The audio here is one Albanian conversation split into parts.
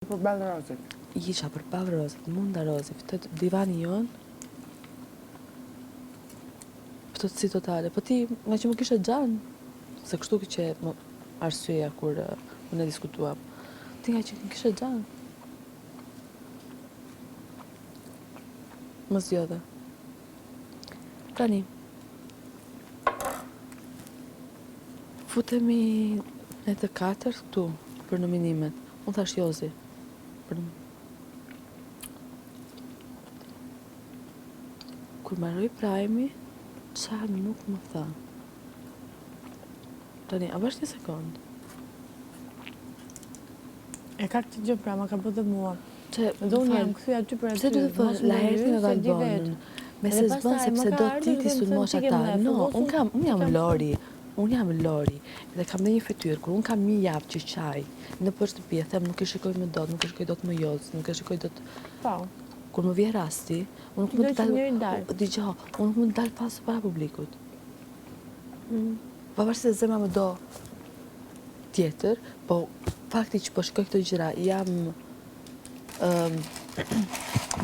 Për balë rozit. Isha për balë rozit, munda rozit, fëtët divani jonë, fëtët si totale. Po ti, nga që më kishe gjanë, se kështu që më arsyeja kur më ne diskutuam, ti nga që më kishe gjanë, më zjodhe. Tani, futemi në të 4 këtu, për nominimet. Unë thash Jozi. Kur marroj Prime-i, qa nuk më tha. Tani, a bash një sekund? E ka këtë gjë pra, ma ka bërë dhe mua. Që, Do unë jam këthy aty për aty. pse du të thë, la herë me Valbonën, me se zbën sepse do ti sulmosh ata. No, unë jam Lori. Unë jam Lori, dhe kam dhe një fytyrë, kur unë kam një javë që qaj, në për shtëpi e them nuk e shikoj më dot, nuk e shikoj dot më Jozë, nuk e shikoj dot... Po. Kur më vje rasti, unë nuk më dalë... Digjo, unë nuk më dalë pasë para publikut. Pavarësisht se zemra më do tjetër, po fakti që po shikoj këto gjëra, jam...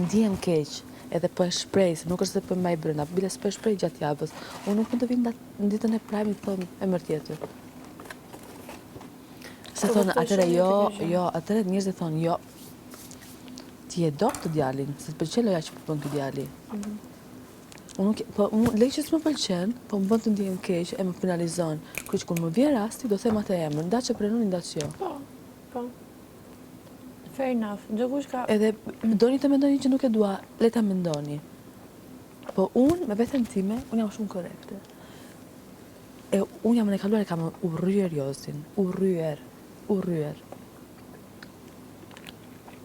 ndihem keq, edhe po e shprej, se nuk është se po e maj brenda, bile s'po e shprej gjatë javës. Unë nuk më të vinë në ditën e Prime-it thëmë e mërë tjetër. Se thonë, atëre jo, atëre njerëzit thonë, jo, ti e do këtë djalin, se të pëlqen loja që përbën këtë djali. Po, lej që s'më pëlqen, po më bën të ndihem keq, e më penalizon. Kërë që kur më vjen rasti, do them atë emër, nda që prenoni, nda që jo. Po. Fair enough. Gjokush ka... Edhe doni të mendoni që nuk e dua, le ta mendoni. Po unë, me veten time, unë jam shumë korekte. E unë jam në kaluar e kam urryer Jozin. Urryer.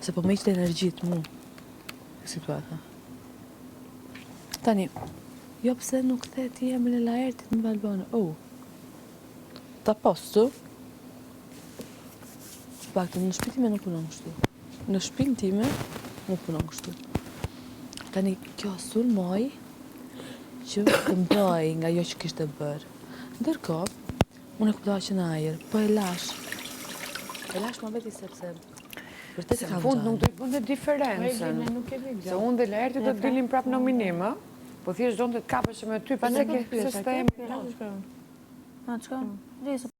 Se po me iqte energjit mu. Situata. Tani, jo pse nuk the ti jam në laertit në Valbonë. Ta postu. Në shtëpinë time nuk punon kështu. Në shtëpinë time nuk punon kështu. Tani, kjo sulmoj që të mbroj nga jo që kishte bërë. Ndërko, unë e kuptoha që në ajer, po e lash. E lash më veti sepse vërtet e kam fund nuk do gjanë. të bënde diferencën. Se unë dhe Laerti do të dilin prap nominim, po thjesht do të kapeshe me ty, pse s'te jemi. Ma të shkon? Dhe se